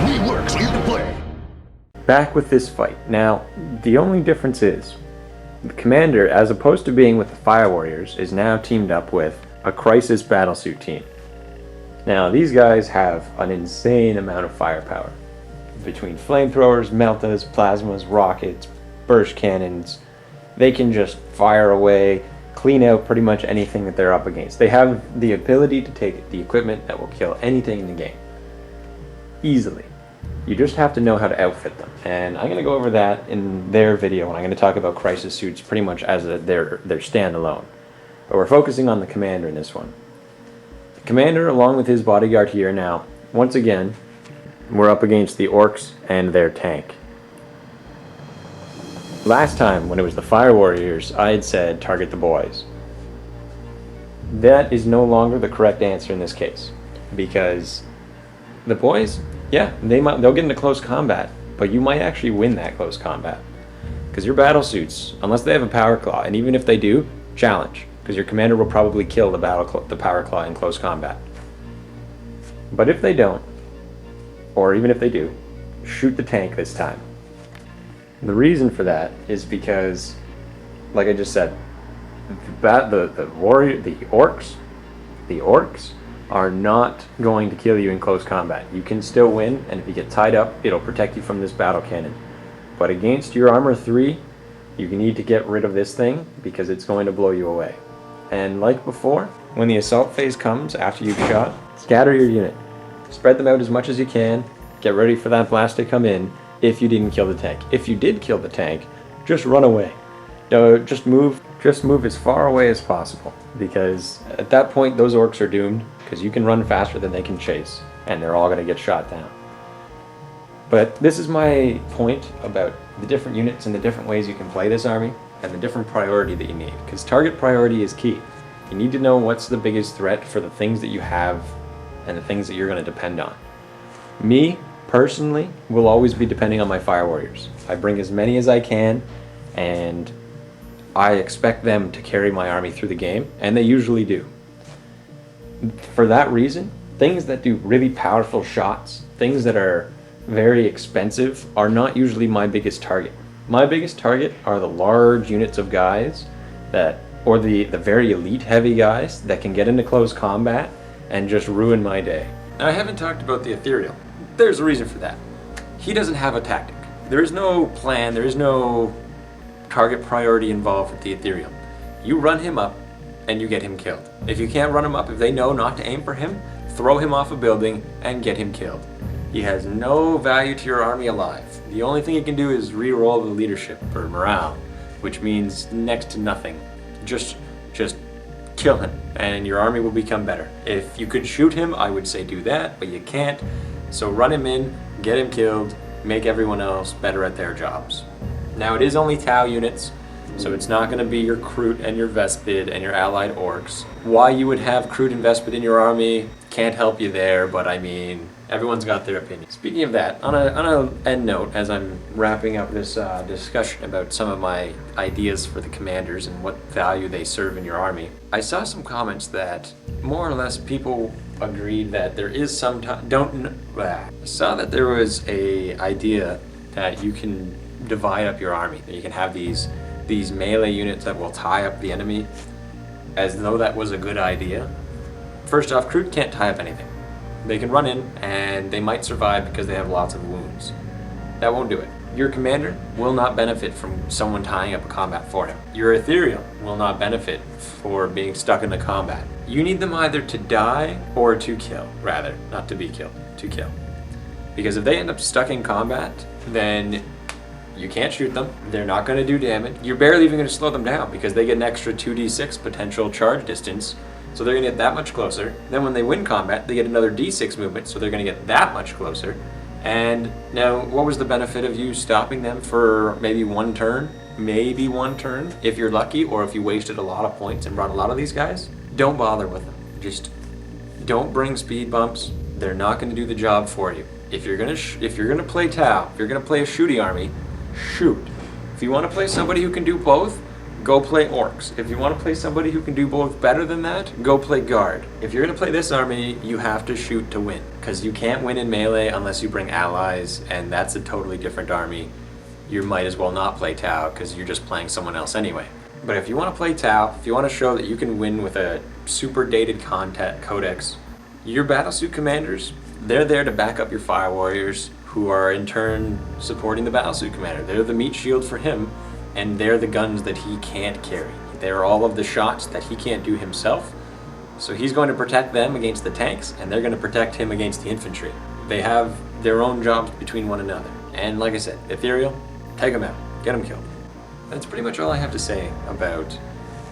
MiniWarGaming, clear to play. Back with this fight. Now, the only difference is, the commander, as opposed to being with the Fire Warriors, is now teamed up with a Crisis Battlesuit team. Now, these guys have an insane amount of firepower. Between flamethrowers, meltas, plasmas, rockets, burst cannons, they can just fire away, clean out pretty much anything that they're up against. They have the ability to take the equipment that will kill anything in the game. Easily. You just have to know how to outfit them. And I'm going to go over that in their video when I'm going to talk about Crisis Suits pretty much as their standalone. But we're focusing on the commander in this one. The commander, along with his bodyguard here now, once again, we're up against the orcs and their tank. Last time, when it was the Fire Warriors, I had said target the boys. That is no longer the correct answer in this case, because the boys, yeah, they'll get into close combat, but you might actually win that close combat. Because your battle suits, unless they have a power claw, and even if they do, challenge, because your commander will probably kill the power claw in close combat. But if they don't, or even if they do, shoot the tank this time. The reason for that is because, like I just said, the orcs are not going to kill you in close combat. You can still win, and if you get tied up, it'll protect you from this battle cannon. But against your armor 3, you need to get rid of this thing because it's going to blow you away. And like before, when the assault phase comes after you've shot, scatter your unit. Spread them out as much as you can. Get ready for that blast to come in if you didn't kill the tank. If you did kill the tank, just run away. Just move as far away as possible, because at that point those orcs are doomed, because you can run faster than they can chase, and they're all going to get shot down. But this is my point about the different units and the different ways you can play this army, and the different priority that you need, because target priority is key. You need to know what's the biggest threat for the things that you have and the things that you're going to depend on. Me, personally, will always be depending on my Fire Warriors. I bring as many as I can, and I expect them to carry my army through the game, and they usually do. For that reason, things that do really powerful shots, things that are very expensive, are not usually my biggest target. My biggest target are the large units of guys or the very elite heavy guys that can get into close combat and just ruin my day. Now, I haven't talked about the Ethereal. There's a reason for that. He doesn't have a tactic. There is no plan, there is no target priority involved with the Ethereal. You run him up and you get him killed. If you can't run him up, if they know not to aim for him, throw him off a building and get him killed. He has no value to your army alive. The only thing he can do is re-roll the leadership or morale, which means next to nothing. Just kill him and your army will become better. If you could shoot him, I would say do that, but you can't. So run him in, get him killed, make everyone else better at their jobs. Now, it is only Tau units, so it's not going to be your Kroot and your Vespid and your allied orcs. Why you would have Kroot and Vespid in your army, can't help you there, but I mean, everyone's got their opinion. Speaking of that, on an end note, as I'm wrapping up this discussion about some of my ideas for the commanders and what value they serve in your army, I saw some comments that more or less people agreed that there is some I saw that there was a idea that you can divide up your army, that you can have these melee units that will tie up the enemy, as though that was a good idea. First off, Kroot can't tie up anything. They can run in and they might survive because they have lots of wounds. That won't do it. Your commander will not benefit from someone tying up a combat for him. Your Ethereal will not benefit for being stuck in the combat. You need them either to die or to kill, rather, not to be killed, to kill. Because if they end up stuck in combat, then you can't shoot them, they're not going to do damage, you're barely even going to slow them down because they get an extra 2d6 potential charge distance, so they're going to get that much closer. Then when they win combat, they get another d6 movement, so they're going to get that much closer. And now, what was the benefit of you stopping them for maybe one turn? Maybe one turn, if you're lucky, or if you wasted a lot of points and brought a lot of these guys? Don't bother with them. Just don't bring speed bumps. They're not going to do the job for you. If you're gonna play Tau, if you're gonna play a shooty army, shoot. If you want to play somebody who can do both, go play orcs. If you want to play somebody who can do both better than that, go play guard. If you're going to play this army, you have to shoot to win, because you can't win in melee unless you bring allies, and that's a totally different army. You might as well not play Tau, because you're just playing someone else anyway. But if you want to play Tau, if you want to show that you can win with a super dated content codex, your battlesuit commanders, they're there to back up your fire warriors, who are in turn supporting the battlesuit commander. They're the meat shield for him, and they're the guns that he can't carry. They're all of the shots that he can't do himself, so he's going to protect them against the tanks, and they're going to protect him against the infantry. They have their own jobs between one another. And like I said, Ethereal, take them out, get them killed. That's pretty much all I have to say about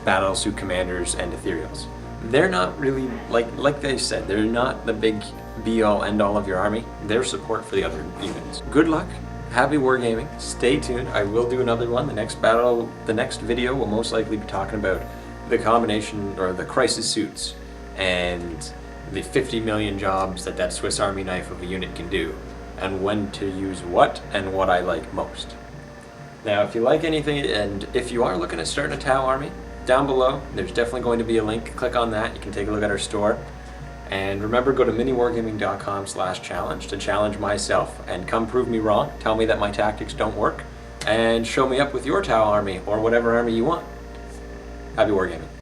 battlesuit commanders and Ethereals. They're not really, like they said, they're not the big be-all, end-all of your army. They're support for the other units. Good luck. Happy wargaming. Stay tuned. I will do another one. The next video will most likely be talking about the combination, or the crisis suits, and the 50 million jobs that Swiss Army knife of a unit can do, and when to use what, and what I like most. Now, if you like anything, and if you are looking at starting a Tau army, down below, there's definitely going to be a link. Click on that. You can take a look at our store. And remember, go to miniwargaming.com/challenge to challenge myself and come prove me wrong. Tell me that my tactics don't work, and show me up with your Tau army or whatever army you want. Happy wargaming.